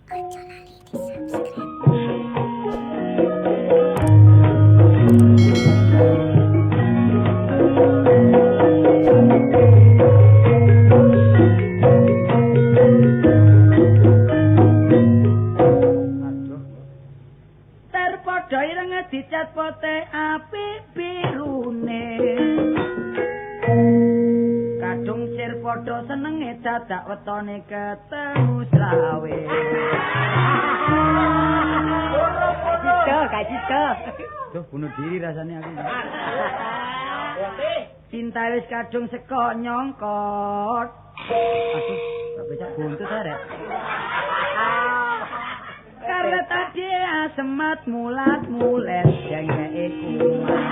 Aja lali di subscribe. Terpadha ireng dicat pote api birune. Kadung sir padha senenge dadak wetone ketemu slawe. Kacito. Duh bunuh diri rasanya aku. Cinta wis kadung seko nyongkot. Aduh, gak bisa buntut arek. Karena tadi asemat mulat mulet jangke kumat.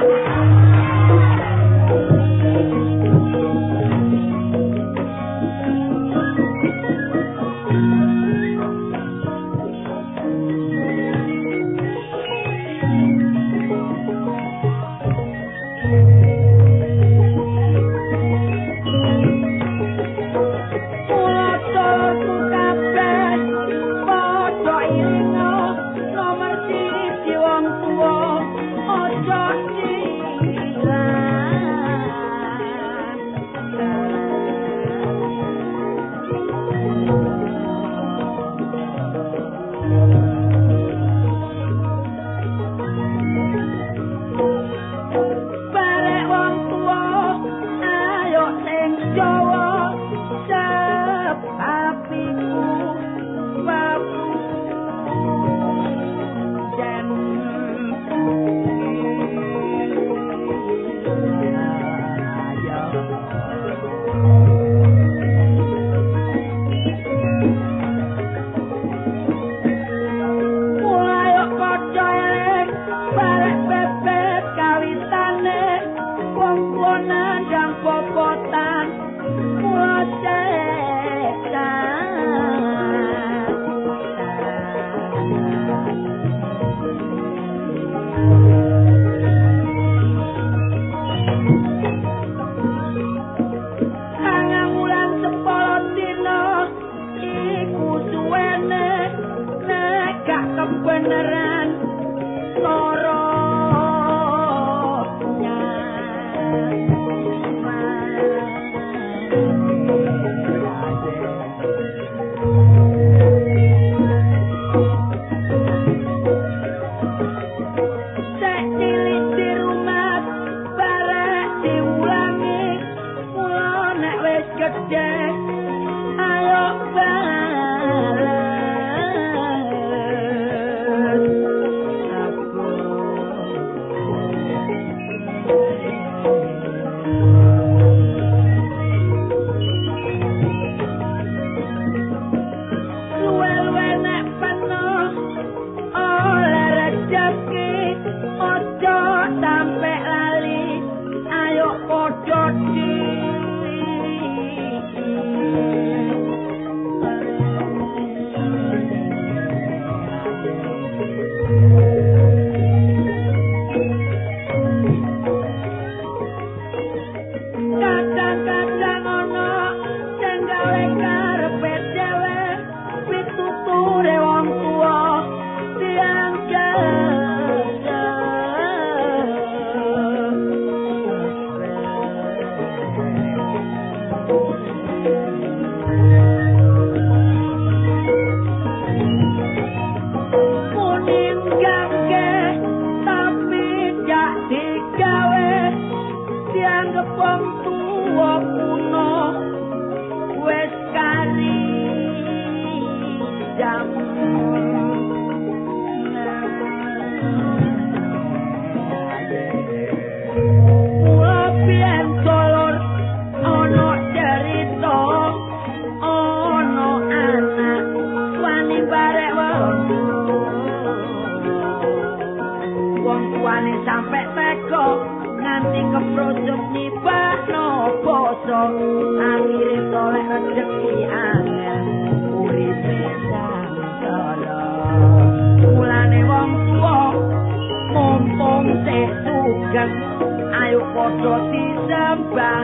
Ayo padha disembah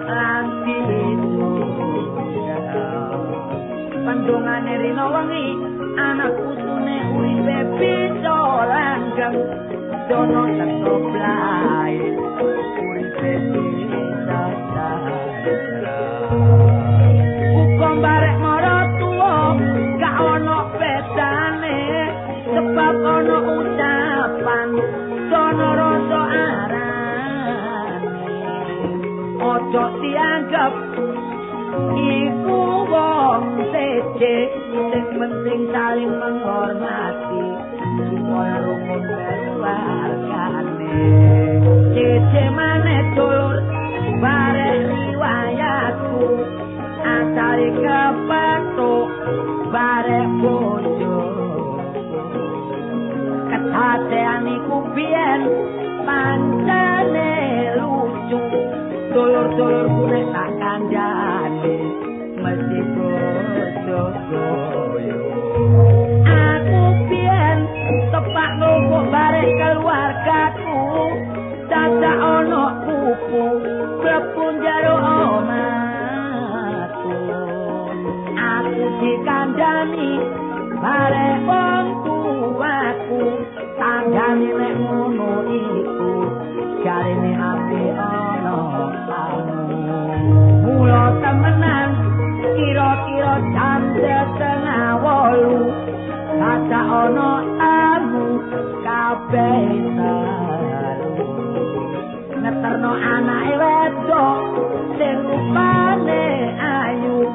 lan ditunggal. dongane rino wengi anak putune uripe bisa langgeng dono teko blai uripe bisa hukum barek mara tuwa gak ono bedane sebab ono ucapan dono rasa arane ojo dianggap iku wong sece sing penting saling menghormati supaya rukun keluargane cece maneh dulur bareng riwayatku asale kepethuk bareng bojo ketatean iku biyen pancene lucu dulur-dulurku nek tak kandhane mesti bojo-bojo aku biyen tepak numpuk bareng keluargaku dadak ana kupu mlebu jero omahku aku dikandhani bareng wong tuaku tanggane nek ngono iku jarine api ana mula temenan kira-kira jam 7:30 dadak ana tamu kabeh ngeterno anake wedok sing rupane ayu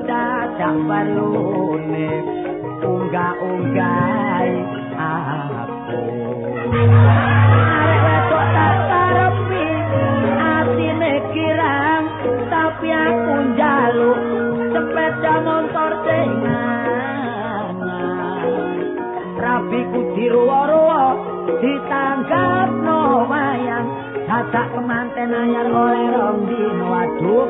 dadak balune unggah-unggahi aku arek wedok tak karepi atine kirang tapi aku njaluk sepeda motor sing rabiku diruwa-ruwa ditanggapno wayang dadak kemanten anyar oleh rong dino waduh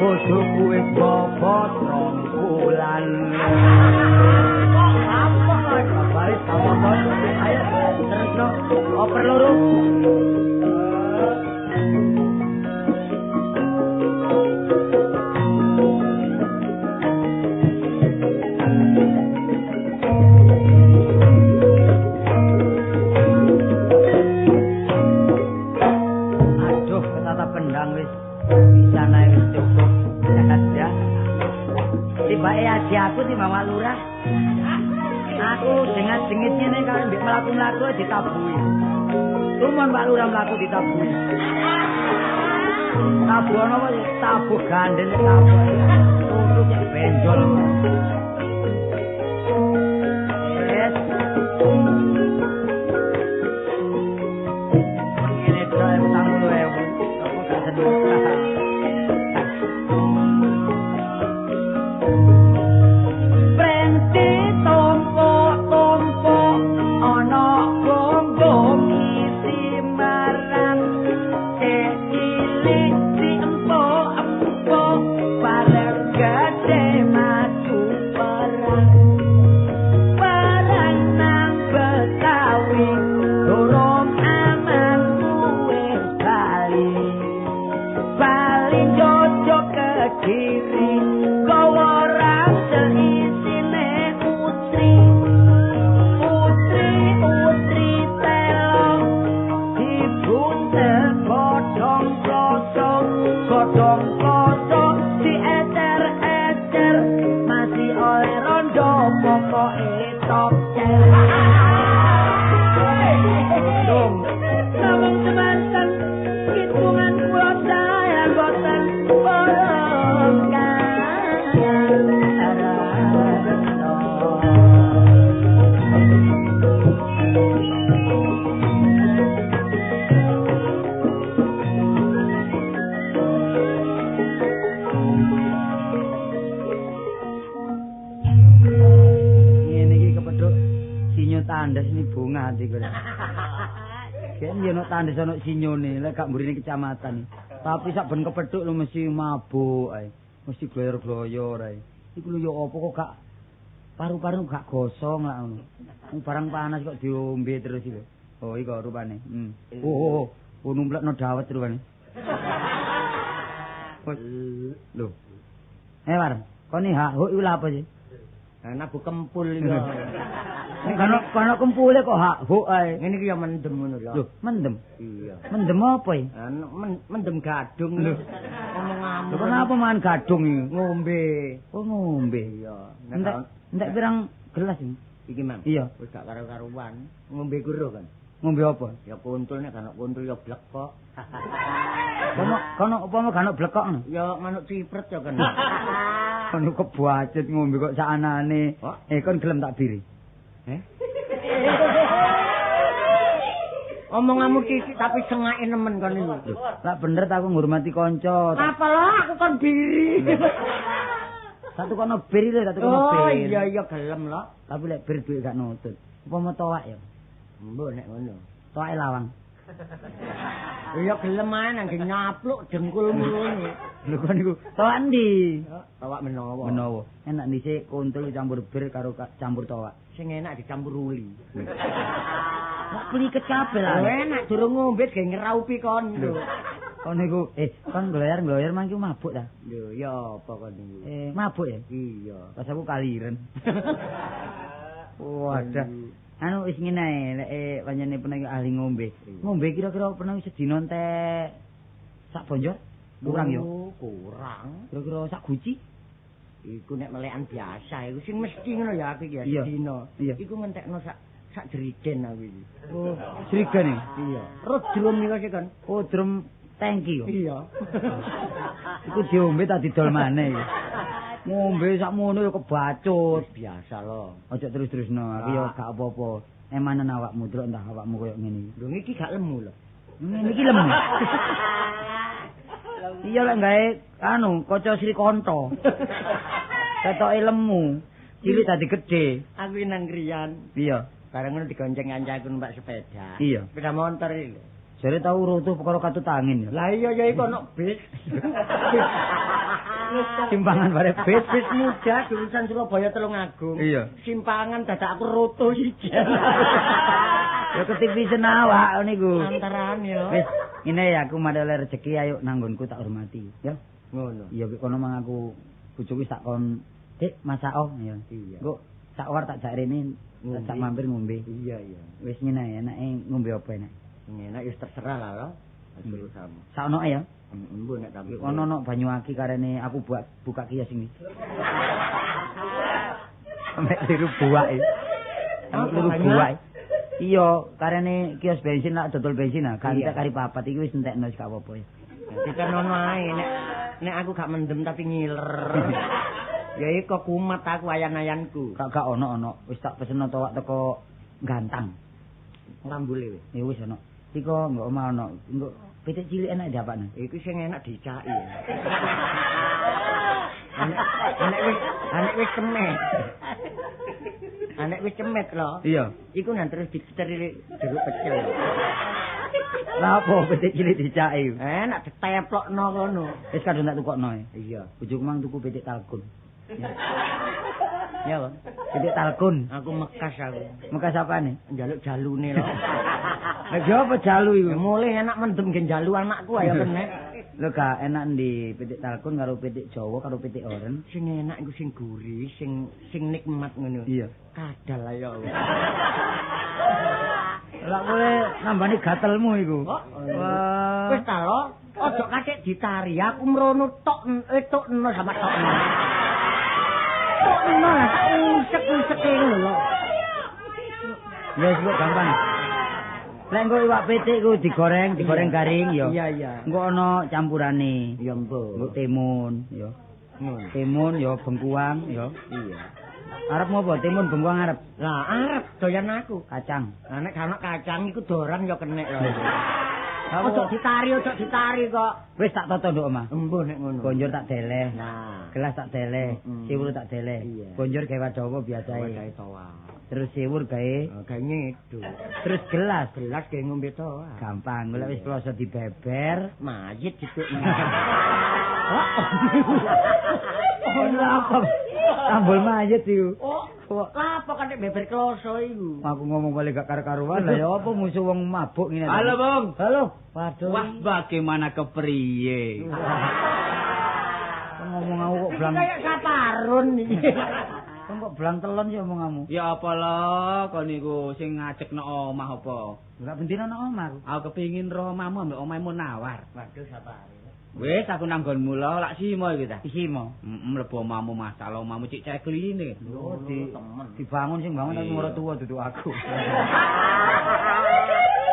bojoku wis bobot 2 bulan apa kabare sama ayo terusno oper loro bisa naik cukup zakat ya tiba-tiba aja aku di Mama Lurah aku dengan sengitnya nih kalau melaku-melaku ditabui cuman Pak Lurah melaku ditabui tabu apa sih tabu gandeng tabu untuk yang benjol yes ini saya utang dulu ya aku gak sedih tandhes ana sinyone lek gak mburine kecamatan. Tapi sak ben kepethuk lho mesti mabuk ae. Mesti gloyor-gloyor ae. Iku lho ya apa kok gak paru-paru gak gosong lak ngono. Barang panas kok diombe terus iki. Oh iki rupane. Oh numplekno dawet rupane. Lho. War, kok ni hak iku lha apa sih? Nabu kempul iki. Kono kempule kok hak huk ae. Ngene iki ya mendem ngono lho. Lho, mendem. Iya. Mendem apa iki? Mendem gadung lho. Ngomong Lho kenapa mangan gadung iki? Ngombe. Oh, ngombe. Iya. Entek pirang gelas iki? Iki, Mang. Iya. Wis gak karo-karuan. Ngombe guru kan. Ngombe apa? Ya kuntul nek kan kuntul ya blekok. Kono apa gak ono blekok no? Ya manuk cipret ya kan. Kono kebuacet ngombe kok sakanane. Kon gelem tak biri. Omonganmu sithik tapi sengake nemen kon iki. Lah bener ta aku ngurmati kanca. Apalah aku kon biri. Satu kono bir lho, satu kono bir. Oh iya gelem lho. Tapi lek bir duit gak nutut. Apa mau toak ya? Mbok nek ngono. Toake lawang. Iya gelem ae nang nyapluk dengkulmu ngono. Lho kon niku toak ndi? Toak menawa. Menawa. Enak dhisik kuntul campur bir karo campur toak. Sing enak dicampur uli. Lah pliket kabeh lah. Enak durung ngombe ge ngeraupi kon lho. Kon niku kon gloyer-gloyer mangki mabuk ta? Lho ya apa kon niku? Mabuk ya? Iya. Pas aku kaliren. Wadah. Anu wis ngene ae lek pancene pernah ahli ngombe. Ngombe kira-kira pernah sedina entek sak bonjol? Kurang yo. Kurang. Kira-kira sak guci? Iku nek melekan biasa iku sing mesti ngono ya aku ya sedina. Iku ngentekno sak jerigen aku iki. Oh, jerigen iki? Iya. Terus drum niku sih kan. Oh, drum tangki yo. Iya. Iku diombe tak didol maneh iki. Ngombe sakmono yo kebacut. Biasa lho. Aja terus-terusno, aku yo gak apa-apa. Emanen awakmu delok entah awakmu koyo ngene iki. Lho iki gak lemu lho. Ngene iki lemu. Iya lek gawe anu kaca Sri Kanto. Ketoke lemu, cilik dadi gedhe. Aku nang griyan. Iya. Bareng ngono digonceng kancaku numpak sepeda. Iya. Sepeda motor iki lho. Jare tau rutuh perkara katut angin ya. Lah iya ya iku ono bis. Simpangan bare bis muda jurusan Surabaya Tulungagung. Iya. Simpangan dadak aku rutuh siji. Ya ketipisen awak niku. Antaran ya. Wis, ngene ya aku madhe rezeki ayo nanggonku tak hormati, ya. Ngono. Iya kono mang aku bojoku tak kon Dik masao ya. Iya. Engko sak war tak jak rene tak mampir ngombe. Iya iya. Wis ngene ae enake ngombe apa enak. Enak ya terserah lah lho. Aja sama. Sakno ya. Embo nek tapi ono banyu aki karene aku buka kios ini. Sampai tiru buak iki. Tiru buak. Iya, karene kios bensin lak dodol bensin ah, gantek kari papat iki wis entekno wis gak apa-apa ya. Diternono ae nek aku gak mendem tapi ngiler. Ya iku kumat aku ayan-ayanku. Gak ono. Wis tak peseno towak teko Gantang. Ngambule wis. Ya wis ono. Iko engko omah ono. Engko pitik cilik enak diapakne. Iku sing enak dicaki. Anek wis cemet. Anek wis cemet lho. Iya. Iku nang terus diceri jeruk pecel. Lah apa pitik cilik dicaki? Enak diteplokno ngono. Wis kadung tak tukokno. Iya. Bojoku mang tuku pitik talkun. Ya, Bang. Pitik talkun. Aku mekas aku. Mekas apane? Njaluk jalune lho. Lah apa jalu iku? Mulih enak mendem gen jalu anakku ayo kenek. Lho gak enak ndi pitik talkun karo pitik Jawa karo pitik oren. Sing enak iku sing gurih, sing nikmat ngono. Iya. Kadal ayo. Lah boleh nambani gatelmu iku. Wah. Wis ta lho, ojo katik ditari. Aku mrono tok etokno sama tok. Tokno lah tak usek-usek ngono lho. Ya wis gampang. Lek engko iwak pitik ku digoreng garing ya. Iya iya. Engko ana campurane. Ya mbok. Engko timun ya. Ngono. Timun ya bengkuang ya. Iya. Arep ngopo? Timun bengkuang arep. Lah arep doyan aku. Kacang. Nek ana kacang iku doran ya kenek lho. Ojo ditari kok. Wis tak toto nduk omah. Embuh nek ngono. Bonjor tak deleh. Nah, Gelas tak deleh. Siwur tak deleh. Bonjor gawe dawa biasae. gawe toa. Terus siwur gawe Gawe nyedu. terus gelas. Gelas gawe ngombe toa. Gampang, golek wis kloso dibeber. Mayit gitu. Oh, apa? Tambul mayit iku. Oh, apa kan nek beber kloso iku? Aku ngomong balik gak karo-karuan lah ya apa musuh wong mabuk ngene. Halo, Bang. Halo. Waduh. Wah, bagaimana kepriye? Ngomong aku kok blang. Kayak saparun iki. kok belang telon sih omonganmu. Ya apa lho kon niku sing ngajekno omah apa? Enggak bendina nang omah aku. Aku kepengin roh omahmu ambek omahmu nawar. Waduh sapare. Wis aku nang nggonmu lho lak simo iki ta. Isimo. Mlebu omahmu masalah omahmu cik cekline. Lho dibangun sing bangun tapi ora tuwa duduk aku.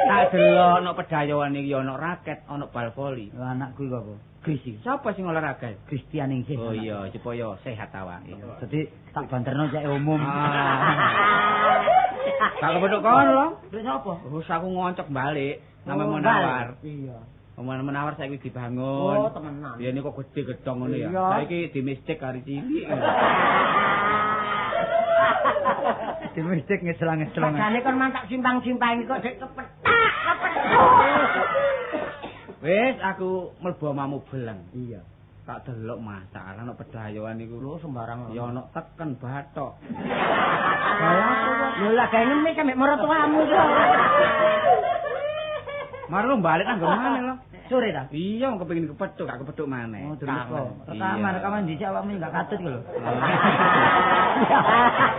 Tak delok ana pedayoan iki ana raket, ana bal voli. Lah anakku iku apa? Gris iki. Sapa sing olahraga? Kristian ning sih. Oh iya, supaya sehat awake. Dadi tak banterno cek umum. Tak kepethuk kon lho. Terus apa? Wis aku ngoncok balik nama Menawar. Iya. Omah Menawar saiki dibangun. Oh, temenan. Ya niku gede gedhong ngono ya. Iya. Saiki di mistik kari cilik. Di mistik ngeslang-ngeslang. Sakjane kon mantak simpang-simpang kok dek kepethak. Wis aku mlebu omahmu beleng. Iya. Tak delok masalah ana pedayoan iku. Lho sembarang. Ya ana teken bathok. Lho lah gawe ngemis sampe mertuamu to. Mari lu balik nang ngomane lho. Sore ta? Iya, kepengin kepethuk, gak kepethuk maneh. Oh, terus rekaman dhisik awakmu enggak katut lho.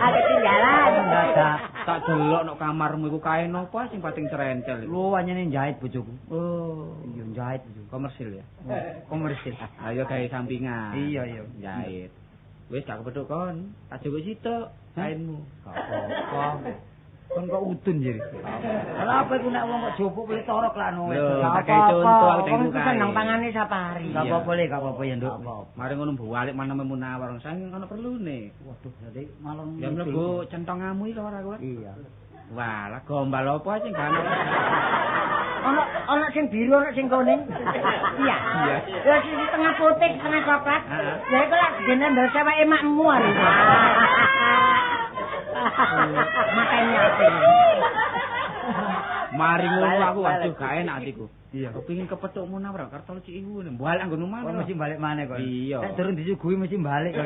Ketinggalan. Dadak. Tak delok nok kamarmu iku kain apa sing pating cerencel. Lu anyane jahit bojoku. Oh, Iya jahit bojoku. komersil ya. Komersil. Ayo gawe sampingan. Iya. Jahit. Wis gak kepethuk kon. Tak jupuk sitok kainmu. Gak apa-apa. Kon kok udun jadi. Lah apa iku nek wong kok jopuk kuwi torok lah no. Lho, tak gawe contoh aku Kon tengok seneng pangane sapari. Gak apa-apa le, gak apa-apa ya, Nduk. Mari ngono balik mana Menawar. Sang ono perlune. Waduh, jadi malam Ya mlebu centongamu iki ora kowe. Iya. Wah, lah gombal apa sing gak ono. Ono sing biru, ono sing kuning. Iya. Iya. Ya sing tengah putih, tengah coklat. Heeh. Ya iku lak dene ndel seweke makmu ari. Makanya Mari ngono aku waduh gak enak atiku. Iya. Kepengin kepethuk Menawar kartu cik iku balik anggonmu Kok mana. mesti balik maneh kok. Iya. Nek durung disuguhi mesti balik kok.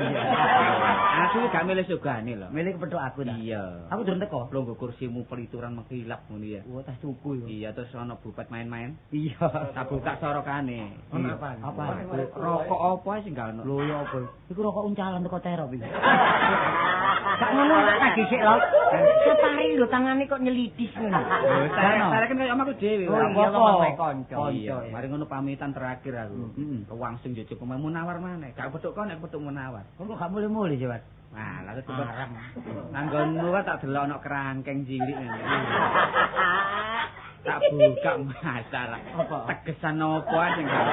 Aku gak milih sugane lho. Milih kepethuk aku ta. Iya. Aku durung teko. Longgo kursimu pelituran mengkilap ngono ya. Oh, tas tuku iku. Iya, terus ana bupet main-main. Iya. Tak buka sorokane. Ono apa? Apa? Rokok apa sing gak ono? Lho ya apa? Iku rokok uncalan teko terop iki. Gak ngono tak dhisik lho. Separi lho tangane kok nyelidis ngono. Saya kan kaya omahku dhewe. Oh, iya, apa-apa. kanca. Iya, mari ngono pamitan terakhir aku. Heeh. Kewangsung njujug pemain Menawar maneh. Gak petuk kon nek petuk Menawar. Kok gak mulih-mulih jawat. Nah, lalu coba nanggonmu kan tak delok ana kerangkeng cilik ngene. Tak buka masalah. Apa? Tegesan apa sing gak.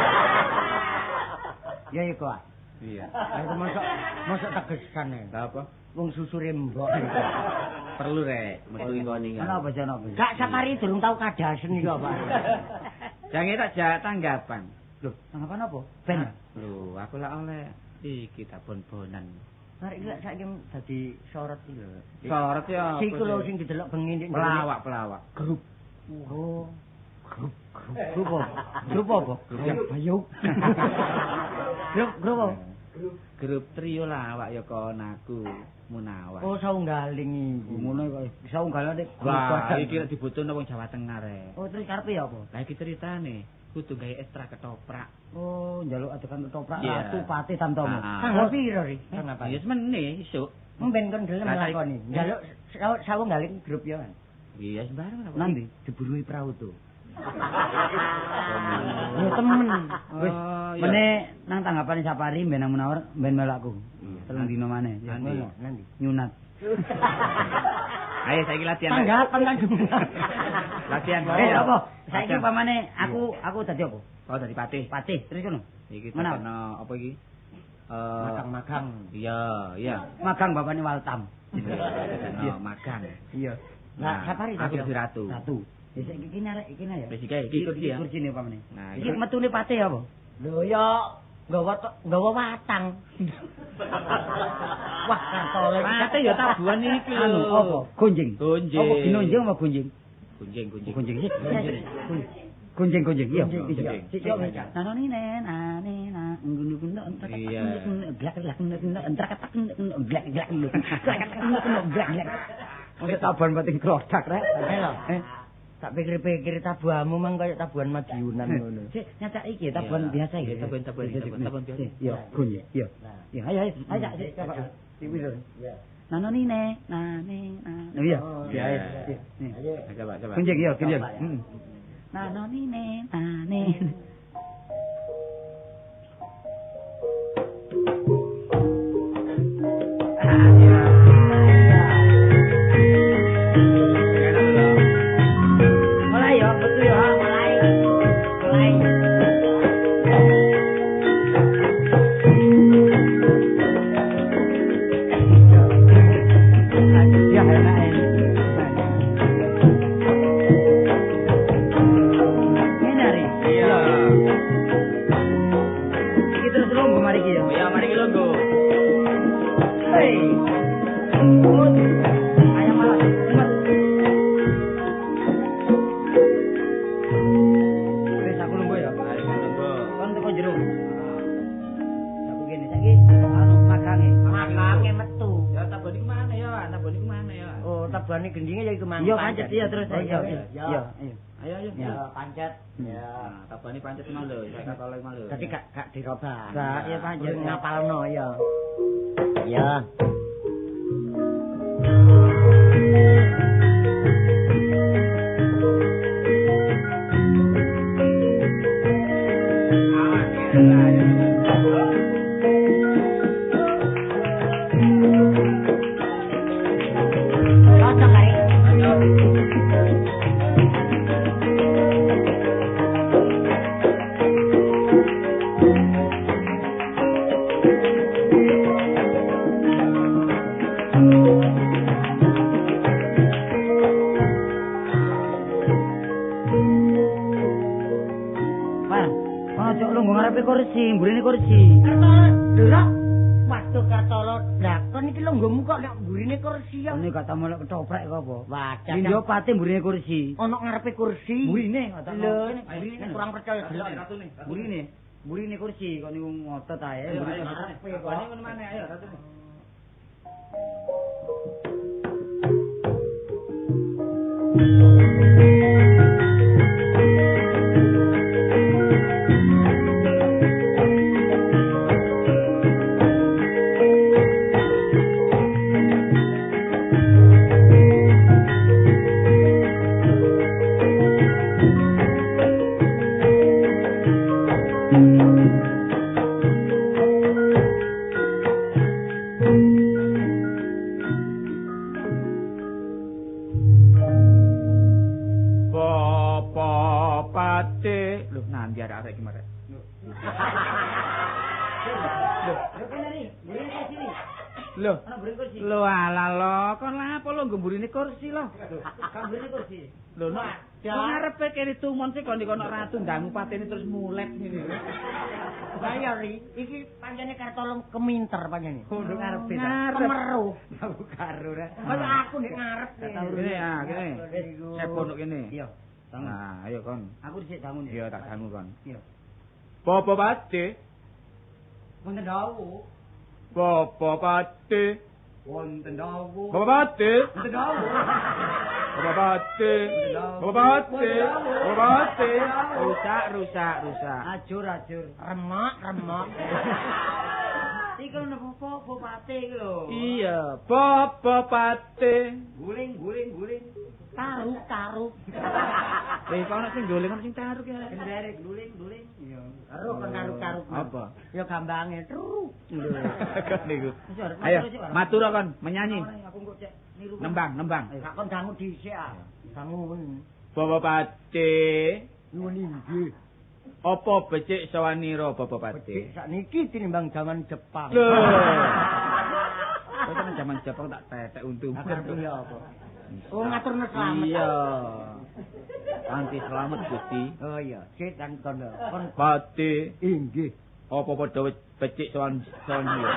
Ya iku ah. Iya. Aku mosok tegesan e. Lah apa? Wong susure mbok. Perlu rek, metu kon iki. Ana apa jane apa? Gak sapari durung tau kadasen iki kok, Pak. Jange tak jak tanggapan. Loh, tanggapan apa? Ben. Lho, aku lak oleh iki tak bon-bonan. Arek iki lak saiki dadi sorot iki lho. Sorot ya. Iku lho sing didelok bengi ndek pelawak. grup. Oh. Grup apa? Grup apa? Grup yang bayuk. Grup apa? Grup trio lawak ya kon aku Menawar. Oh, saunggaling iki. Ngono kok bisa unggal nek. Wah, iki lek dibutuhno wong Jawa Tengah rek. Oh, terus karepe ya apa? Lah iki ceritane, kudu gawe ekstra ketoprak. Oh, njaluk adegan ketoprak Iya. ratu pati tamtomo. Tanggal piro ri? Ya semene isuk. Mben kon gelem Lah, saiki- lakoni. Njaluk saunggaling grup ya kan. Iya sembarang apa. Nanti Diburui perahu tuh. yo temen. Wis Oh, iya. meneh nang tanggapane Sapari ben nang Menawar ben melakku. Telung dino maneh. Ya, Nanti. ngono. Nanti. Nyunat. Ayo saiki latihan. Tanggapan kan. Latihan. Apa? Saiki Latihan. pamane aku dadi apa? Oh dari patih. Patih, terus ngono. Iki Menawar. tekono apa iki? Magang-magang. Iya. Magang bapakne Waltam. Iya, magang. Iya. Lah, Sapari aku tadi dadi ratu. Satu. Wis iki narek iki ya. Wis iki kursi ya. Kursine pamane. Nah, Iki metune patih apa? Lho ya nggawa watang. Wah, kartole. Patih ya tabuhan iki lho. Anu apa? Gonjing. Gonjing. Apa ginonjing apa gonjing? Gunjing. Gonjing sih. Gonjing. Iya. Gonjing. Sik yo meca. Nanoni nen ane na ngunu-ngunu entar Iya. glak-glak entar katak glak-glak glak-glak. Wong tabuhan pating krodak rek. Lho. Tak pikir-pikir tabuhanmu mang kaya tabuhan Madiunan ngono. Sik nyacak iki tabuhan biasa iki. Iya, tabuhan biasa. Iya, gonjing. Iya. Nah. Ya, ayo sik. Sik. Iki lho. Nanonine, iya. Iya. Ayo. Coba. Kunjek ya, kunjek. Coba, ya. Nanonine, Mulai ya, betul ya, mulai. Ya, enak. Ini hari. Iya. Iki terus lungguh mari iki ya. Ya mari ki lungguh. Hei. Ayam malah. Wis aku lungguh ya. Mari ki lungguh. Kon teko jero. Aku gini saiki anu makange. Makange metu. Ya taboni ku mana ya? Taboni ku mana ya? Oh, tabane gendinge ya iku mang. Iya pancet iya terus Oh, iya. Iya. Ayo. Ya, pancet. Ya. Nah, taboni pancet mau lho, saya katole mau lho. Dadi gak dirobah. Gak, ya pancet. Kudu ngapalno ya. Ya. Cocok kali. Mas, ono cok lungguh ngarepe kursi, mburine kursi. Delok. Waduh Kartolo, lah kon iki lungguhmu kok nek mburine kursi ya. Ini gak tau melok ketoprak kok apa. Wadah. Lindo pate mburine kursi. Ono ngarepe kursi. Mburine kata. Lho, Mburine nek kurang percaya delok. Mburine kursi kok niku ngotot ae. Ayo, Mburine ayo. ngarepe kok. Taboni ngono mana ayo ratu. Bapak Pate. Loh, nanti arek iki marek. Loh, Ono mburine kursi. lho ala lo, kon lapo lo nggemburine kursi lo. Kan mburine kursi. Lho, no. Kok ngarepe kene tumon sih kon dikono ratu ndangu patene terus mulet ngene. Saya ri, iki pancene Kartolo keminter pancene. Kudu ngarepe ta. Ngarep. Kemeruh. Aku karo ra. Kaya aku nek ngarep. Kene kene. Sepon kene. Iya. Nah, ayo kon. Aku dhisik bangun Iya tak dangu kon. Iya. Bapak Pate. Wonten dawu. Bapak Pate. Wonten dawu. Bapak Pate. Wonten dawu. Bapak Pate. Bapak Pate. Bapak Pate. Rusak. Ajur. Remak. Iki lho apa bupate iki lho. Iya, Bapak Pate. Guling. Taruh. Kok ana sing golek ana sing taruk ya. Kendare guling. Iya. Karo taruh. Apa? Ya gambange truk. Kan niku. Wis, arep Ayo, matur sik, arep. matur kon menyanyi. Aku kok cek niru. Nembang. Gak kon dangu dhisik ah. Dangun. Bapak Pate. Nuwun inggih. Apa becik sawanira Bapak Pate? Becik sakniki tinimbang jaman Jepang. Lho. Kok kan jaman Jepang tak tetek untung. Agar ya apa? Oh ngaturna selamat. Iya. Anti selamat Gusti. Oh iya, sik dan kono. Kon Pate. inggih. Apa padha becik sawanira?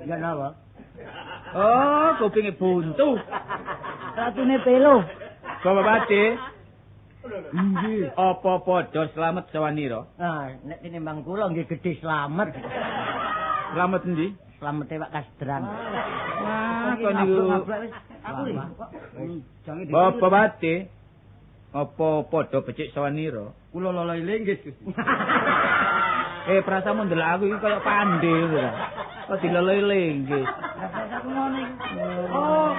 Ya napa? Oh, kupinge buntu. Ratune pelo. Bapak Pate. Inggih. Apa padha selamat sawanira? Nah, nek tinimbang kula nggih gedhe slamet. Selamat endi? Slamete Pak Kasdran. Wah, kok niku Aku ri. Jange di. Bapak Pate. Apa padha becik sawanira? Kula lolo linggih. Prasamu ndelok aku iki kaya pandhe ngono ta. Kok dilelele nggih. Aku ngono iki. Oh,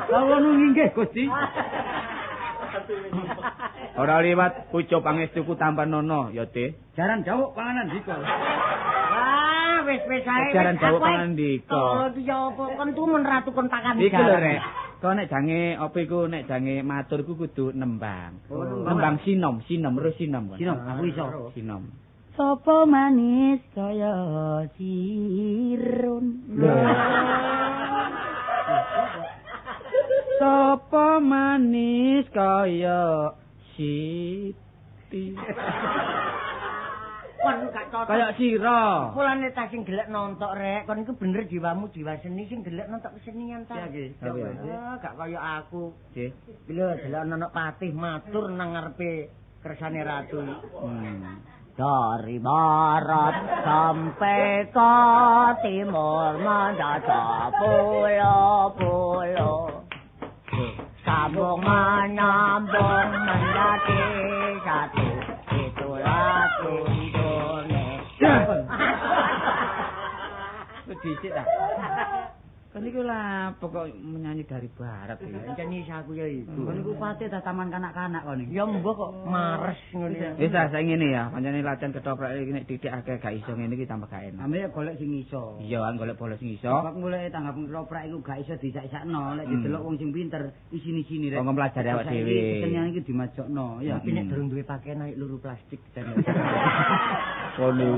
kula nggih Gusti. Ora liwat pucuk pangestuku tanpa nono ya, Teh. Jaran jawuk panganan dika. Wah, wis ae. Jaran jawuk panganan dika. Oh, iya apa kon tumen ratu kon pakan Iku lho rek. Kok nek jange apa iku nek jange matur iku kudu nembang. Nembang sinom terus sinom. Sinom, aku iso. Sinom. Sopo manis kaya sirun. Sopo manis kaya Siti. Kon gak cocok. Kaya sira. Mulane ta sing gelek nontok rek, kon iku bener jiwamu jiwa seni sing gelek nontok kesenian ta. Iya, Gak kaya aku. Nggih. Lho, delok anak patih matur nang ngarepe kersane ratu. Dari barat sampai ke timur mendadak pulau-pulau. Sambung menyambung menjadi satu. Itulah Indonesia. Dicik ta. Kan iku lah pokok menyanyi dari barat iki. Nyanyi aku ya itu. Kon niku pate ta taman kanak-kanak kon iki. Ya mbok kok mares ngono ya. Wis saya ngene ya, pancene latihan ketoprak iki nek didik akeh gak iso ngene iki tambah gak enak. Ame golek sing iso. Iya, kan golek bola sing iso. Kok mulai tanggap ketoprak iku gak iso disak-sakno, lek didelok wong sing pinter isini-sini rek. Kok pelajari awak dhewe. Kesenian iki dimajokno, ya. Tapi nek durung duwe pakaian naik luru plastik dan Kono.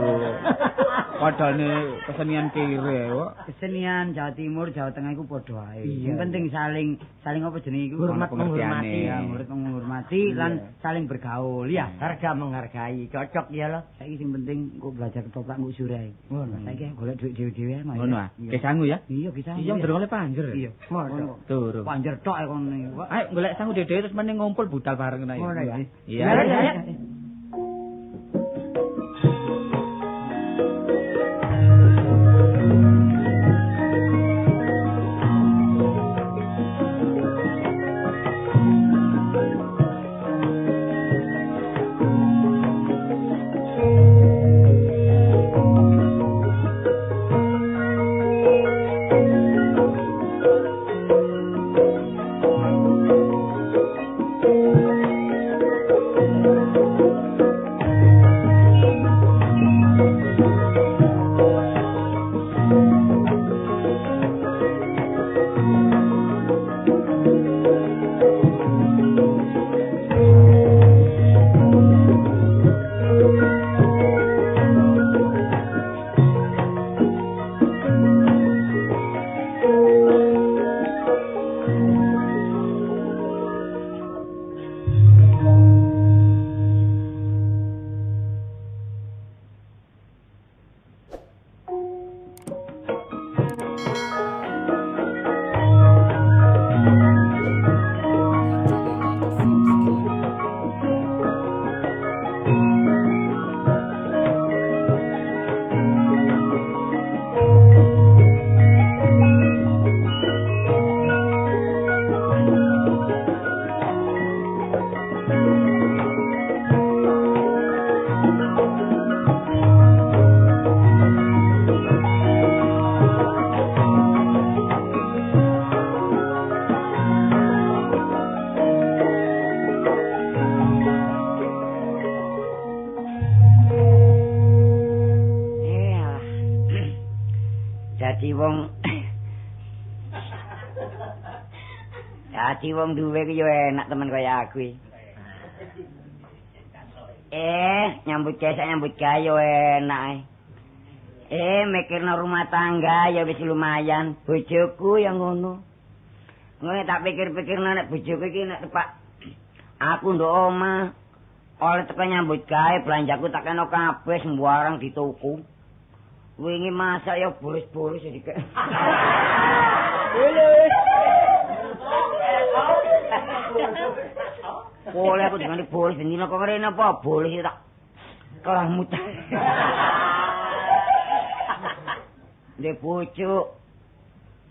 Padane kesenian kire kok. Kesenian Jawa Timur, Jawa Tengah iku padha ae. Sing penting saling apa jenenge iku hormat menghormati, ya, menghormati lan saling bergaul ya. Harga menghargai, cocok ya lo. Saiki sing penting kok belajar ketoprak nguk sure ae. Ngono. Saiki golek dhuwit dhewe-dhewe ae. Ngono ah. Kesangu ya? Iya, bisa. Iya, ndero oleh panjer. Iya. Ngono. Turu. Panjer tok ae kono iki. Ayo golek sangu dhewe terus meneng ngumpul budal bareng ngono Ngono ya. Iya. Ya. Dadi wong duwe ku yo enak temen kaya aku iki. Nyambut gawe yo enak. Mikirno rumah tangga ya wis lumayan. Bojoku ya ngono. Ngono tak pikir-pikirno nek bojoku iki nek tepak aku ndok omah oleh teko nyambut gawe belanjaku tak kena kabeh sembarang dituku. Wingi masak ya boros-boros iki. Boleh aku dengan bolos dina kok ngene apa bolos tak kalah muta. Ndek bojo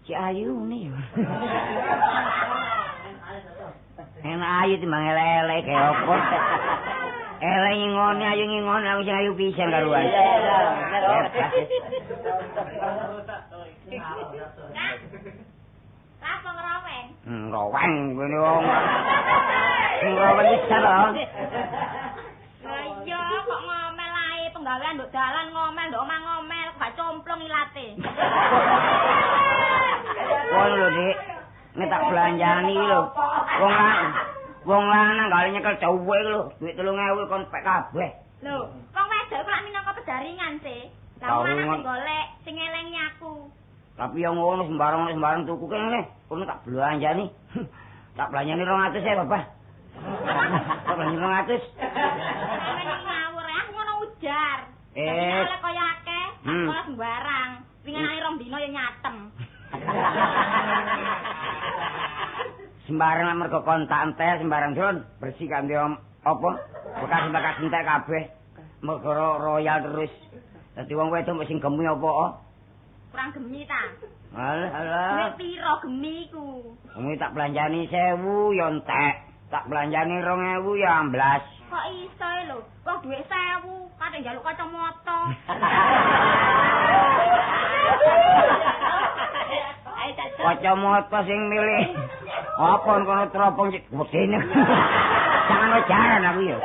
Ci Ayu ne. Enak ayu timbang elek kaya apa. Elek ngingone ayu ngingone aku sing ayu pisan karuan. Rawang ngene wong. Rawang iki lho. Lah iya kok ngomel ae penggawean nduk dalan ngomel nduk omah ngomel gak complong ilate. Wong lho, Dik. Nek tak belanjani iki lho. Wong lanang kali nyekel cowek lho, duit 3.000 kon pek kabeh. Lho, wong wedok kok minangka pedaringan sih. Lah wong lanang sing golek, sing ngelengi aku. Tapi yang ngono sembarang tuku kene, kono tak belanjani. Tak belanjani 200 ya, Bapak. Tak belanjani 200. Sampeyan ngawur ya, aku ngono ujar. Oleh kaya akeh, ora sembarang. Winginane 2 dina ya nyatem. Sembarang mergo kontak entek sembarang Don, bersih kanthi apa? Bekas entek kabeh. Mergo royal terus. Dadi wong wedok sing gemi apa? Kurang gemi ta? Alah. Duit piro gemiku? Kamu tak belanjani 1.000 ya entek. Tak belanjani 2.000 ya amblas. Kok iso lho? Wong duit 1.000, kate njaluk kacamata. Kacamata sing milih. Apa kono teropong cek wedene. Jangan wajaran aku ya.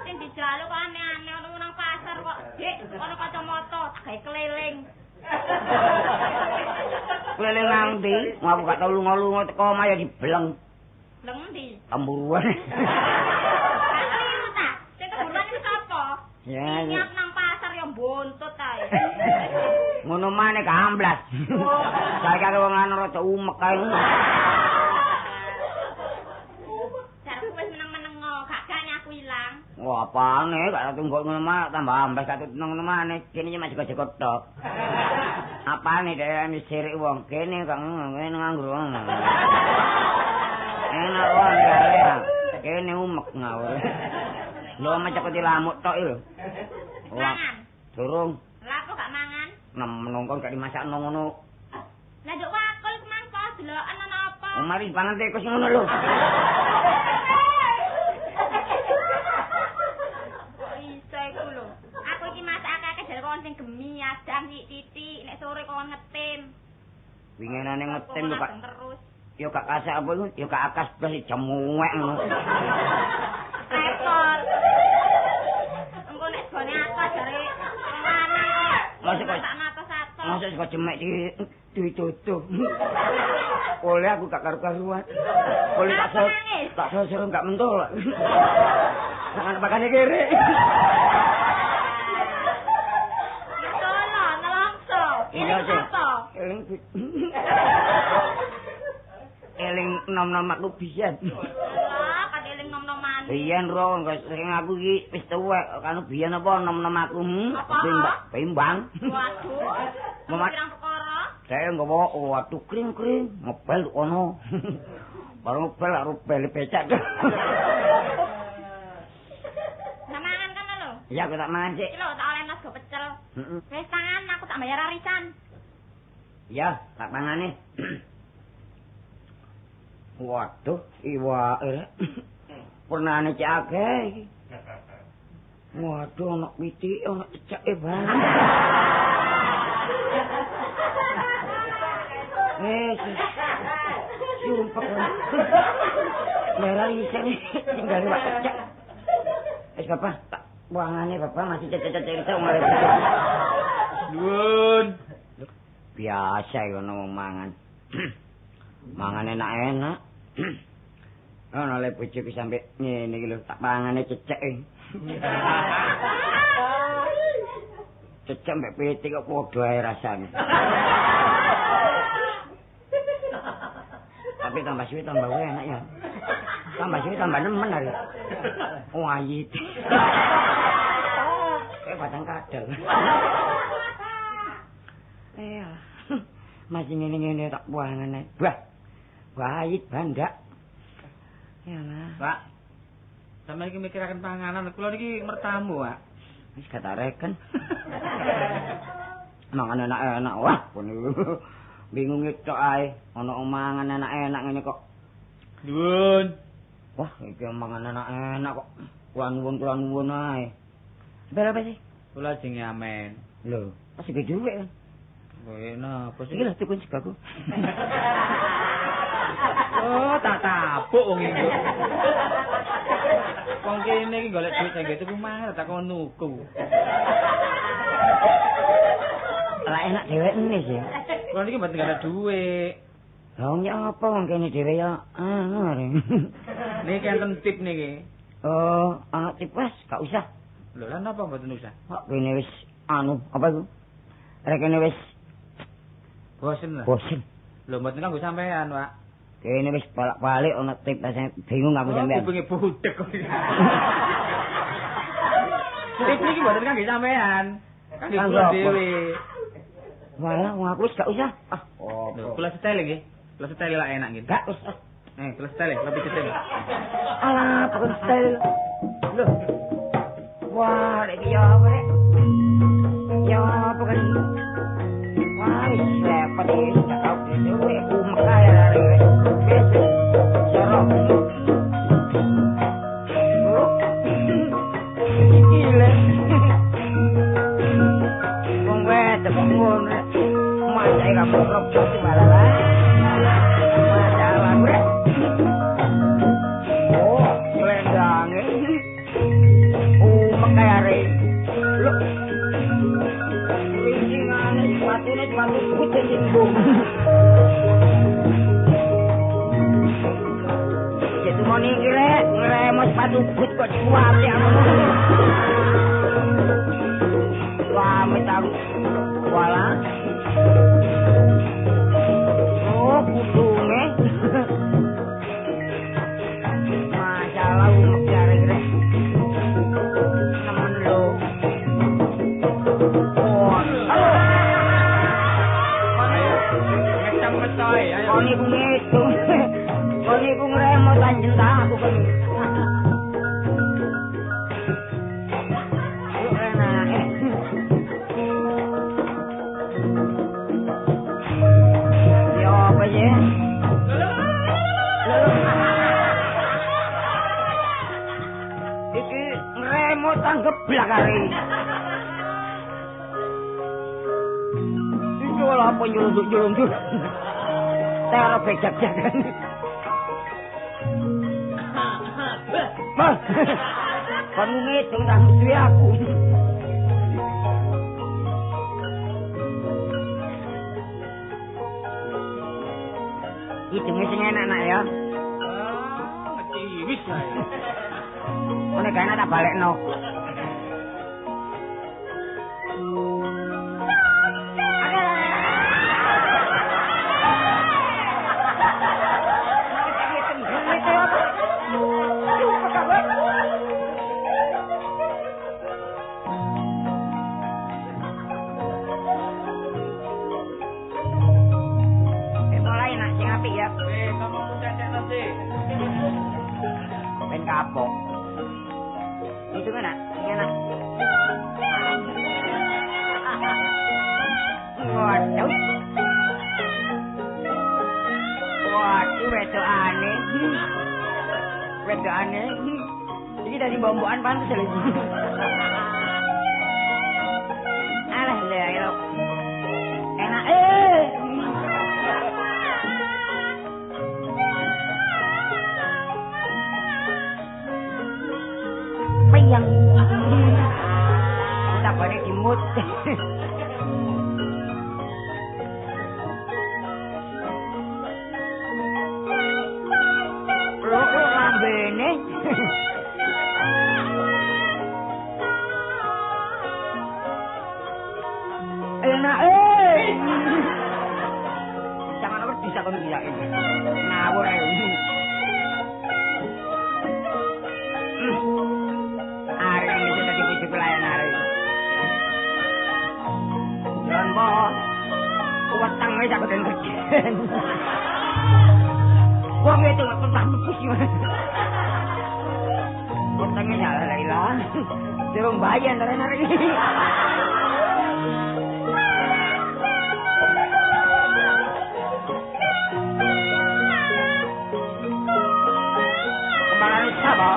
Sing dijaluk kok aneh-aneh ono nang pasar kok. Dik, ono kacamata gawe keliling. Keliling nang ndi? Aku gak tau lunga-lunga teko omah ya dibleng. Bleng ndi? Temburuan. Gak keliru ta? Sing temburuan iki sapa? Ya. Nyap nang pasar ya bontut ae. Ngono maneh gamblas. Saiki aku wong lanang rada umek kae. Jarku wis meneng-meneng gak aku ilang. Wah, apane gak tunggok ngono mah tambah ambas gak ngono maneh. Kene iki masih kocok tok. Apane dhewe misirik wong kene kok ngene nganggur. Enak wae ya. Kene umek ngawur. Lho macak dilamuk tok lho. Mangan. Durung. Lah kok gak mangan? Menungkon gak dimasakno ngono. Lah nduk wakul kemangko deloken ana apa? Mari pangan tikus ngono lho. Kok iso iku lho. Aku iki masak akeh jare kon sing gemi adang titik nek sore kon ngetim. Winginane ngetim kok terus. Yo gak kasak apa iku, yo gak akas blas jemuek ngono. Repot. Engko nek gone akas jare lanang kok. Masuk kok tak natos-atos. masuk kok jemek ditutup. Oleh aku gak karu-karuan. Oleh tak suruh gak mentul. Jangan pakane kere. Tolong, nelongso. Iya, Cek. Apa? Eling nom-nom aku biyen. Lah, kan eling nom-noman. Biyen ro sing aku iki wis tuwek kan biyen apa nom-nom aku bimbang. Waduh. Pirang perkara? Saya nggawa waduh kring-kring ngepel ono. Baru ngepel karo bel becak. Mangan kan lho. Iya aku tak mangan sik. Iki lho tak oleh nasi pecel. Wis tangan aku tak bayar arisan. Iya, tak mangane. Waduh, iwake. Pernane cek akeh iki. Waduh, ana pitik, ana cecake bareng. Sumpah. Merah iseng tinggal Pak cecak. Wis Bapak, tak buangane Bapak masih cecek-cecek ngare. Nuwun. Biasa ngono wong mangan. Mangan enak-enak. Ana le bojoku sampe ngene iki lho tak pangane cecek. Cecek mbek pitik kok padha ae rasane. Tapi tambah suwi tambah enak ya. Tambah suwi tambah nemen hari. Wayit. Kayak padang kadal. Iya. Masih ngene-ngene tak buangane. Bah. Wayit bandak. Ya lah. Pak. Sampeyan iki mikiraken panganan, kula niki mertamu, Pak. Wis kata reken. Mangan enak-enak wah. Bingung tok ae. Ana omangan enak-enak ngene kok. Nuwun. Wah, iki mangan enak-enak kok. Kula nuwun ae. Berapa sih? Kula jenenge Amen. Lho, pas iki dhuwit kan. Enak, apa sih? Iki lho tukun segaku. Oh, tak tapuk wong iki. Wong kene iki golek duit sing tuku mangan tak kon nuku. Lah enak dhewek nis ya. Kulo niki mboten ada duit. Lah wong ya apa wong kene dhewe ya anu. Niki enten tip niki. Oh, ana tip wes gak usah. Lho lan apa mboten usah? Kok kene wis anu apa iku? Rek kene wis Bosen lah. bosen. Lho mboten kanggo sampean, Pak. Kene wis bolak-balik ana tip saya bingung aku sampean. Kupinge budek kok. Tip niki mboten kanggo sampean. Kanggo dhewe. Walah, wong aku wis gak usah. Lho, kula setel nggih. Kula setel lah enak nggih. Gak wis. Kula setel, lebih setel. Alah, pokok setel. Loh. Wah, iki ya apa rek? Ya apa kan? Wah, wis repot iki, gak tau dhewe ku mekah ya rek. Wis. Jorok. Oh. Iki le. Wong wedok ngono. Masai kamu rok pasti malah. Masalah gue. Oh, selendangnya. Mekayare. Loh. Rincingan sepatune sepatu putih nyinggung. Jadi mau niki rek, ngremos sepatu but kok kuwate ngono. Wah, metang. Wala. Oh, kudunge. Masalah mekayare rek. Nemen lho. Oh. Ngecam-ngetoy, ayo. Kon iku ngitung. Kon iku ngremot anjen ta aku kon. Yo enak. Yo apa ya? Iki ngremot tanggeblak kare. Iki ora apa nyelunduk-nyelunduk. Tera bejak-jakan. Mas. Kamu ngitung tak mesti aku. Hitungnya sing enak nak ya. Ngeciwis ae. Ono gak enak tak balekno. Mulai nak sing apik ya. Kamu cecek nanti. Ben kapok. Itu kan nak, enak. Waduh. Waduh, wedokane. Wedokane. Iki dari bombokan pantes lho. Alah lho. Enak Peyang. Tak boleh dimut. Lo lambene. Enak Jangan apa bisa kon bilang. Ngawur ae. Are iki dadi bojo pelayan are. Jangan bos. Wetang wis aku den kerjen. Wong itu gak pernah mepus gimana. Wetangnya nyala Laila. Durung bayan dari hari ini. Kemana siapa?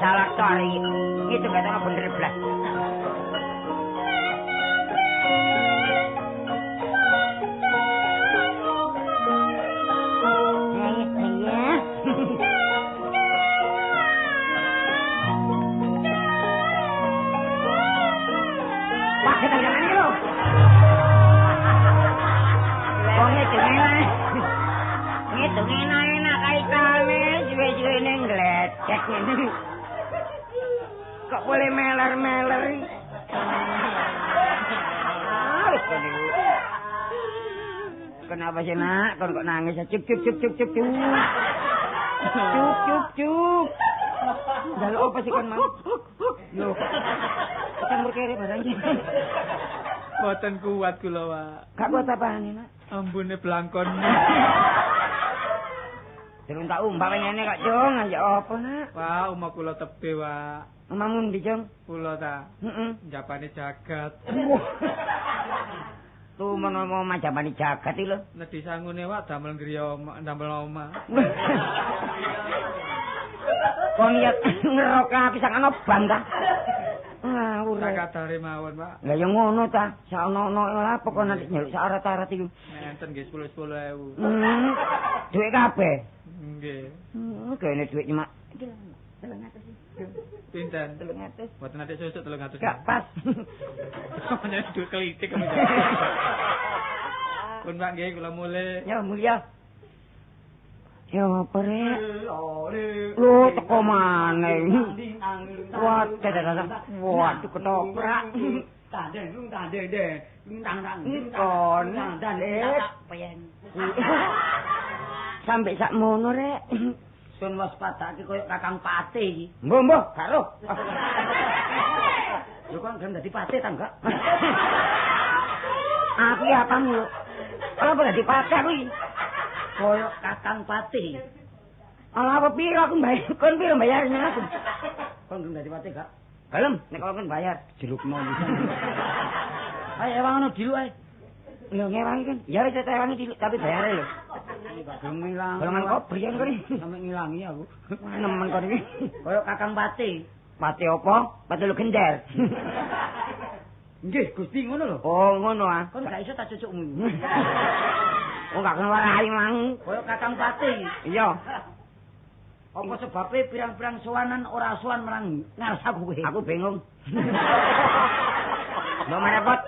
salah kali. Itu kata bener blas. Kok boleh meler-meler? Kenapa sih nak? Kau kok nangis? Cuk. Jaluk apa sih kan mang? Loh, kita berkere barangnya. Boten kuat kula, Pak. Gak kuat apaan nak? Ambune blangkon. Durung tak umpamane kok Jong, aja apa nak? Pak, omah kula tebe, Pak. Omamu ndi Jong? Kula ta. Heeh. Njapane jagat. Tuh mau majapane jagat iki lho. Nedhi sangune Pak damel griya damel omah. Kon lihat ngerok api sangan obang ta. Ngawur. Tak kadare mawon, Pak. Lah ya ngono ta. Sak ono-ono apa kok nanti nyeluk sak arat-arat iku. Enten nggih 10.000. Duit kabeh. Nggih. Kene duit cuma 300. Pinten? 300. Boten ate sesuk 300. Gak pas. Sampeyan duit kelitik kok. Pun Pak nggih kula mulih. Ya mulia. Ya apa rek? Lu teko maneh. Wah, dadah. Waduh ketoprak. Tandeng. Kon. Sampai sak mono rek. Sun waspadake koyo Kakang Pate iki. Mbah, karo. Lho kok gelem dadi pate ta enggak? Aku ya pamu. Ora boleh dipakai aku iki. Koyo Kakang Pate. Ala apa piro aku bayar? Kon piro bayarnya aku? Kon gelem dadi pate gak? Gelem, nek kalau kon bayar. Jelukno bisa. Ayo ewangono diluk ae. Lho ngewangi kan. Ya wis tewangi diluk tapi bayare lho. Gak gelem ngilang. Golongan kopi kan kon. Sampe ngilangi aku. Nemen kon iki. Koyo Kakang Pate. Pate apa? Pate lu gender. Nggih, Gusti ngono lho. Oh, ngono ah. Kon gak iso tak cucukmu. Oh, gak kenal warai mang. Koyo Kakang Pate. Iya. Apa sebabnya pirang-pirang sowanan ora sowan marang ngarsaku kowe? Aku bingung. Mau repot.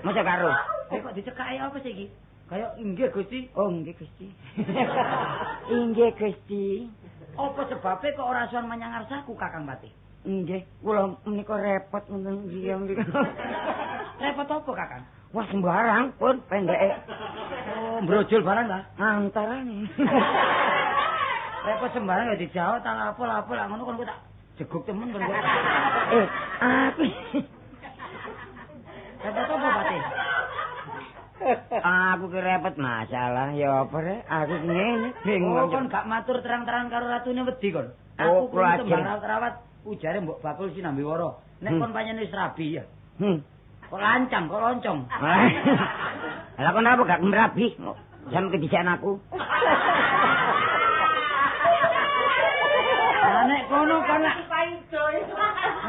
Masa karo. Kok dicekake apa sih iki? Kayak inggih Gusti. Oh, nggih Gusti. Inggih Gusti. Apa sebabnya kok ora sowan menyang ngarsaku Kakang Pate? Nggih, kula menika repot ngoten iki. Repot apa Kakang? Wah sembarang pun pendeke. Oh, brojol barang ta? Antarane. Repot sembarang ya dijawab tak lapor lah ngono kon tak jeguk temen kon. Aku. Repot apa Pate? Aku ki repot masalah ya apa rek? Aku ngene bingung. Oh, kon gak matur terang-terangan karo ratune wedi kon. Oh, Aku kudu rawat ujare mbok bakul sinambi wara. Nek kon pancen wis rabi ya. Kok lancang, kok loncong. Lah kon apa gak merabi? Sampe kedisian aku. Nek kono kon lak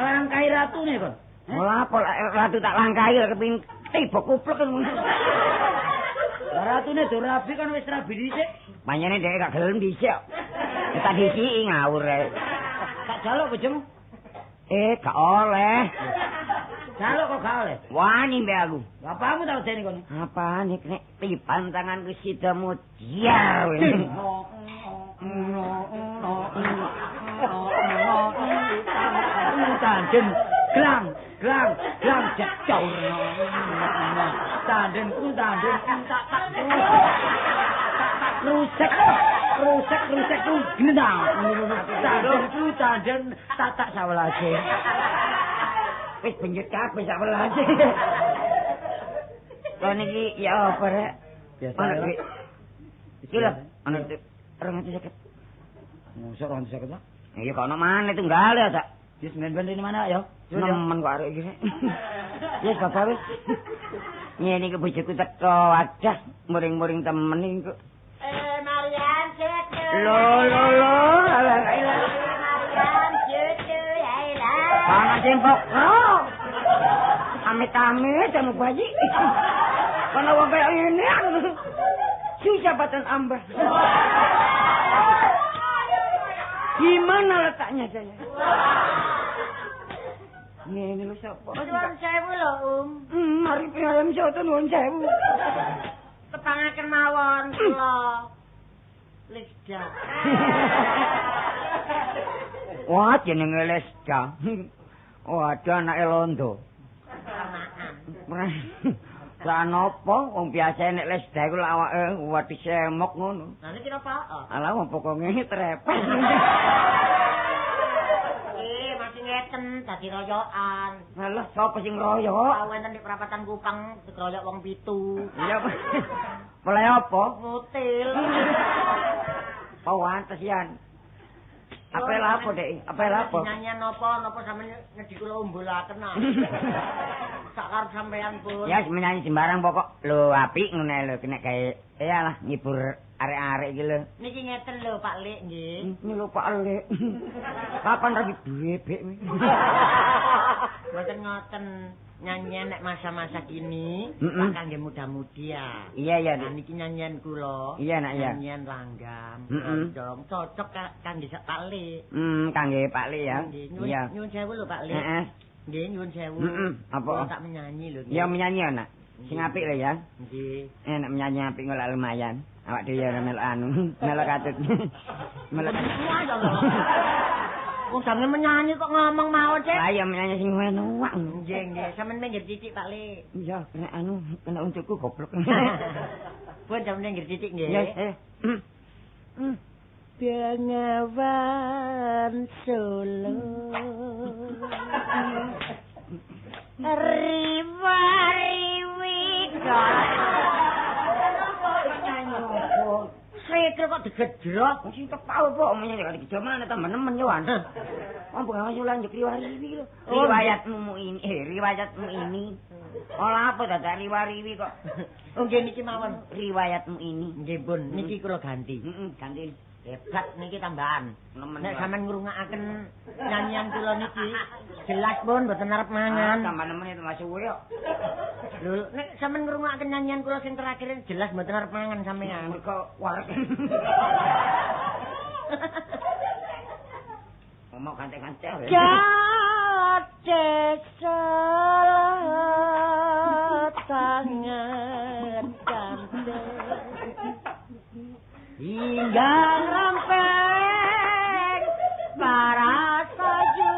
langkai ratune kon. Ora apa ratu tak langkai kepengin tiba kuplek kan. Ratune do rabi kan wis rabi dhisik. Panjene dhek gak gelem dhisik. Tak disiki ngawur rek. Tak jaluk bojong. Gak oleh. Jaluk kok gak oleh. Wani mbek aku. Bapamu tau dene kono. Apa nek tipan tanganku sida mudiar. Tanden glang jecor. Tanden tak rusek ku gendang. Tanden tak sawelase. Wis benjut kabeh sawelase. Kon iki ya apa rek? Biasa. Iki lho, ana 250. Mosok 250 ta? Ya kok ana maneh tunggal ya, Sak. Wis men-men mana ya? Nemen kok arek iki rek. Wis bapak wis. Ngene iki bojoku teko adah muring-muring temen iki kok. Marian, cek. Lo. Marian, cek. Tembok. Amit-amit sama bayi. Karena wong kayak ini susah batan ambah. Gimana letaknya saya? Ini lho sapa? Nuwun sewu lho, Mari piyam soto nuwun sewu. Tepangaken mawon kula. Lesda. Wah, jenenge Lesda. Waduh anake londo. Lah napa wong biasa nek Lesda iku awake wadi semok ngono. Lah niki napa? Alah wong pokoke trepes. Masih ngeten dadi royokan. Alah sapa sing royok? Wonten di perapatan Kupang dikeroyok wong 7. Iya. Mulai apa? Ngutil. Oh, antes yan. Apa lapo, Dek? Apa lapo? Nyanyian napa sampeyan ngedi kula umbulaken nah. Sak karep sampeyan pun. Ya, menyanyi sembarang pokok. Lho, apik ngene lho, kena kae iyalah ngibur arek-arek iki lho. Niki ngeten lho Pak Lek nggih. Ini lho Pak Lek. Kapan lagi bebek wi? Mboten ngoten. Nyanyian nek masa-masa kini kangge muda-mudi ya. Iya iya. Nah, niki nyanyian kula. Iya nak ya. Nyanyian langgam. Dorong cocok kangge Pak Lek. Kangge Pak Lek ya. Iya. Nyuwun sewu lho Pak Lek. Heeh. Nggih nyuwun sewu. Apa? Tak menyanyi lho. Ya menyanyi anak. Sing apik lho ya. Nggih. Nek menyanyi apik ngono lumayan. Awak dhewe ya mel anu, mel katut. Mel Wong sampeyan menyanyi kok ngomong mawon, Cek. Lah ya menyanyi sing enak. Nggih, nggih. Sampeyan minggir titik, Pak Le. Iya, kena anu, kena untukku goblok. Pun sampeyan minggir titik nggih. Ya, Bengawan Solo. Riwa-riwi Sekre kok digedrok. Sing tepau kok menyanyi kok digedrok tambah nemen yo an. Wong pengen lanjut riwa-riwi lho. Riwayatmu ini. Olah apa dadak riwa-riwi kok. Oh nggih niki mawon Riwayatmu ini. nggih pun niki kula ganti. Ganti. Hebat niki tambahan. Nemen. Nek sampean ngrungokake nyanyian kula niki jelas pun mboten arep mangan. Tambah nemen itu masuk suwe kok. Lho, nek sampean ngrungokake nyanyian kula sing terakhir jelas mboten arep mangan sampean. Mergo warek. Mau kantek-kantek. Jate salah tangan kante hingga rampeng para saju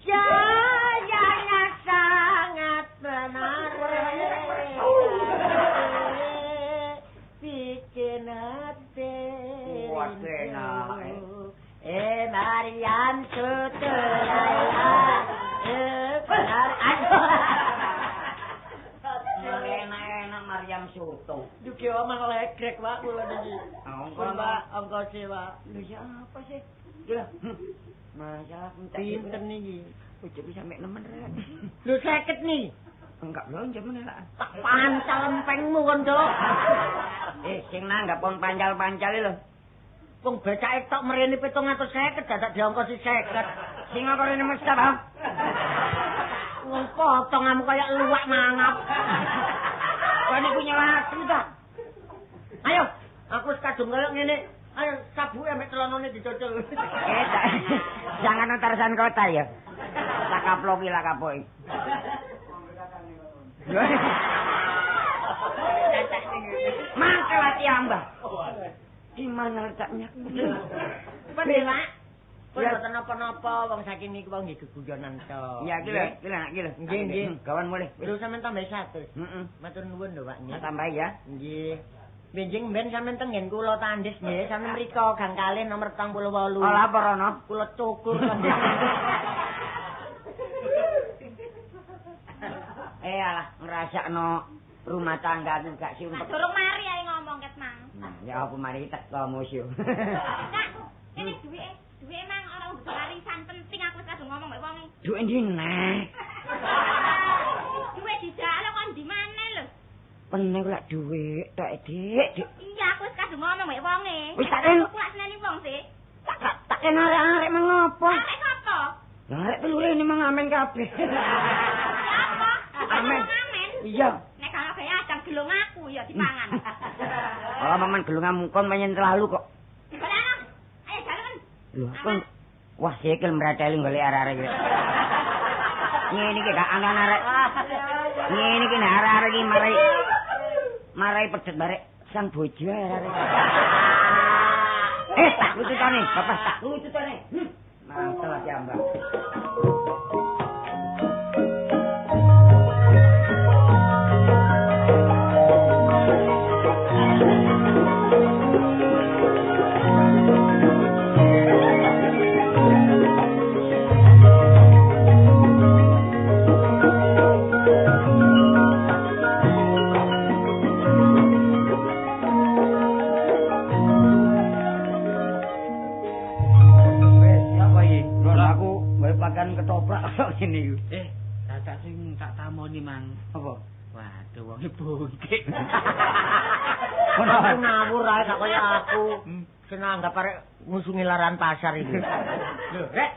jayanya sangat benar bikin hati Marian Sutulaya enak-enak Maryam Soto. Duki omang legrek Pak kula niki. Ongkos Pak, ongkos Pak. Lho siapa sih? Gila. Masa Pinten niki. Ojo bisa mek nemen rek. Lho 50 nih. Enggak belanja meneh lah. Tak pancal empengmu kon, Cuk. Sing nanggap pon pancal-pancal lho. Wong becake tok mrene 750 dadak diongkosi 50. Sing kok rene mesti ta? Wong potonganmu kaya luwak mangap. Kok niku nyelati ta? Ayo, aku wis kadung kaya ngene. Ayo sabuke mek celonone dicocol. Jangan Tarzan kota ya. Tak kaploki lah kapoki. Mangkel hati ambah. Di mana letaknya? Bela. Pun mboten napa-napa wong saking niku wong nggih geguyonan tok. Ya iki lho, Nggih, nggih. Kawan mulih. Lho sampean tambah 100. Matur nuwun lho Pak nggih. Tambah ya. Nggih. Benjing ben sampean tengen kula tandis nggih, sampean mriko Gang Kalih nomor 38. Oh lapor ana. Kula cukur tandis. Alah, ngrasakno rumah tangga gak sumpek. Durung mari ae ngomong ket mang. Ya apa mari teko musuh. Kak, kene duwe mang ora untuk warisan penting aku wis kadung ngomong mbek wong iki. Duwe ndi neh? Duwe dijalo kon di mana lho? Penek lak duwe tok Dik. Iya aku wis kadung ngomong mbek wong e. Wis tak den. Aku lak seneni wong sih. Tak yen arek-arek mengopo? Arek sapa? Arek pelure ini mengamen kabeh. Apa? Amen. Amen. Iya. Nek kalau kaya acang gelung aku ya dipangan. Oh, maman gelungan kon menyen terlalu kok. Barang. Ayo jalan. Lho, kon wah sikil mrateli golek arek-arek iki. Ngene iki gak anan arek. Ngene iki nek arek-arek iki marai pedet barek sang bojo arek. Tak lututane, bapak tak lututane. Mantap ya, Mbak. Ketoprak kok ngene iku. Dadak sing tak tamoni mang. Apa? Waduh wong bungkik. Ono ngawur ae gak kaya aku. Senang gak parek ngusungi laran pasar iki. Lho, Rek.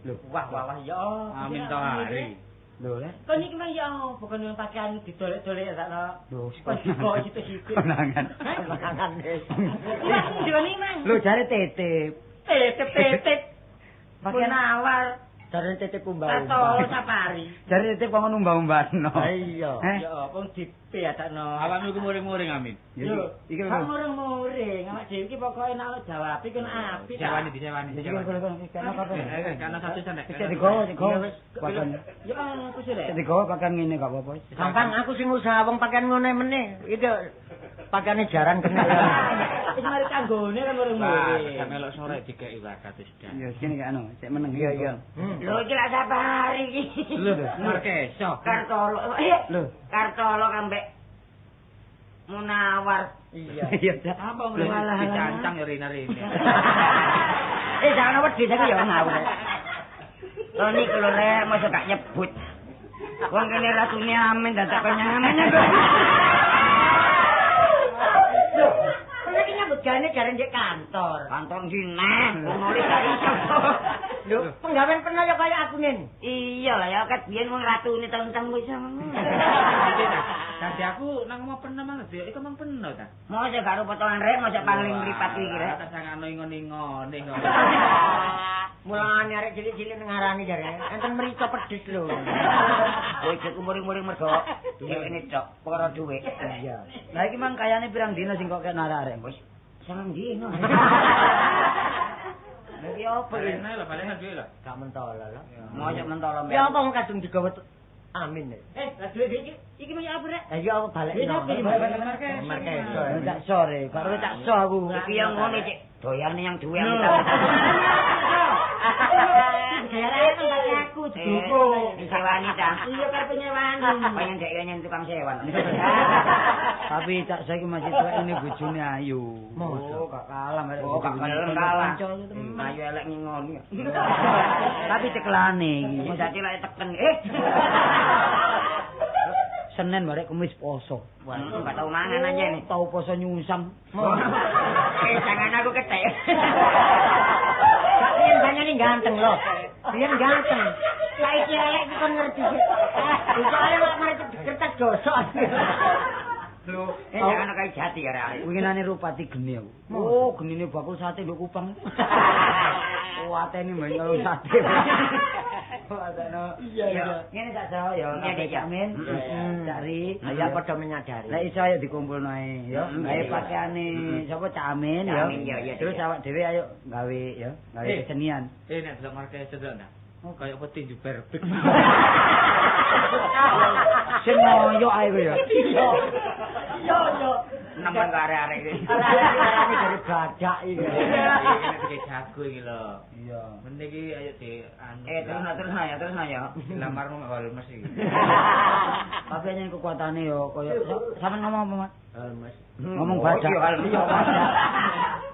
Lho, wah ya. Amin to hari. Lho, Rek. Kok niki mang ya bukan yang pakaian didolek-dolek sakno. Lho, kok situ-situ. konangan. Konangan wis. Iya, ndone mang. Lho jare titip. Titip. Pakaian awal. Jare titip umbah. Tato safari. Jare titip kok umbah-umbahno. Iya. Ya, wong dipe adakno. Awakmu iku muring-muring Amin. Yo, iki kan muring-muring, awak dhewe iki pokoke nek jawab iki kan apik. Disewani. Karena satu sana. Digowo. Ya aku sih Rek. Digowo pakaian ngene gak apa-apa. Gampang aku sing usaha wong pakaian ngene meneh. Itu pakaiane jarang kenal. Wis mari kanggone kan muring-muring. Wah, melok sore dikeki bakat wis dah. Ya sini gak anu, sik meneng. Iya. Lho iki lak safari iki. Lho, Markeso. Kartolo. Lho, Kartolo kambek Munawar. Iya. iya. Apa mulai dicancang ya rene-rene. Jangan wedi saiki ya ngawur. Lho niku lho Rek, mosok gak nyebut. Wong kene ratune Amin dadak penyangamen kok. Iki nyambut gawe jare ndek kantor. Kantor dinah, nulis gak iso. Lho, penggawean pernah ya kaya aku ngene. Iya lah ya ket biyen wong ratune tahun-tahun wis ngono. Dadi aku nang mau pernah mang dia iku mang pernah ta. Mosok gak potongan Rek, mosok pangling mripat iki Rek. Tak sangano ingone kok. Mulane arek cilik-cilik ngarani jare. Enten mrica pedhis lho. Kowe iki muring-muring mergo dheweke tok perkara dhuwit. Iya. Lah iki mang kayane pirang dina sing kok kena arek wis. Sareng dino. Lagi apa Paling lho, paling duwe lho. Gak mentolo lho. Mosok mentolo mbek. Ya apa wong kadung digawe Amin. Lah duwe iki mau apa Rek? Ya apa balik. Markeso. Tak sore, karo tak so aku. Iki yang ngono Cik. Doyane yang duwe aku. Daerah kan pakai aku Dukung. Disewani ta. Iya karepe nyewani. Pengen dek nyen tukang sewan. Tapi tak saiki masih tuwek ini bojone ayu. Mosok gak kalah merek. Oh, gak kalah. Ayu elek ngoni. Tapi cekelane iki. Mosok cilake teken. Senin barek Kamis poso. Wah, gak tau mangan aja nih. Tau poso nyungsam. Jangan aku ketek. Biyen banyane ganteng lho. Biyen ganteng. Saiki elek iki kon ngerti. Soale mak mari kertas gosok. Lho, jangan kaya jati ya Rek. Winginane rupati geni aku. Oh, genine bakul sate nduk Kupang. Oh, atene main karo sate. Iya. Ngene tak jauh ya. Ngene ya. Amin. Cari. Ayo padha menyadari. Lah iso ayo dikumpulno ae ya. Gawe pakaiane sapa Cak Amin ya. Terus awak dhewe ayo gawe ya, gawe kesenian. Nek delok Markeso delok ndak. Oh, kaya peti juber big. Sing ngoyo ae kowe ya. Yo. Nembang arek-arek iki. Arek-arek dari badak iki. Iki jago iki lho. Iya. Mending iki ayo di anu. Terus ya. Lamarmu karo mesti. Tapi yen kekuatane yo kaya sampean ngomong apa, Mas? Mas. Ngomong badak. Iya,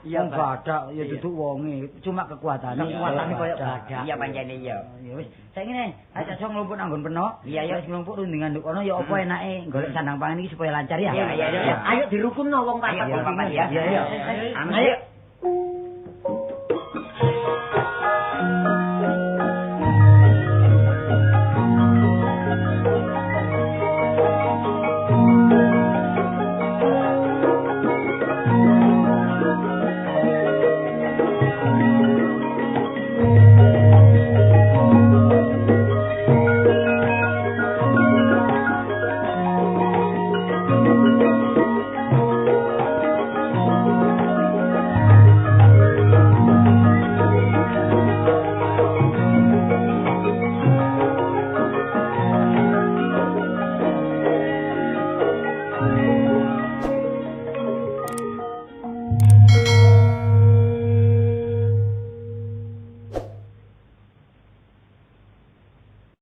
Iya badak ya duduk wonge, cuma kekuatane. Kekuatane kaya badak. Iya pancene iya. Ya wis, saiki ne, aja sok nglumpuk nang nggon penok. Iya, ya. Wis nglumpuk rundingan nduk kono ya apa enake golek sandang pangan iki supaya lancar ya. Iya. Ayo dirukunno wong papat. Ayo, wong papat ya. Iya. Ayo.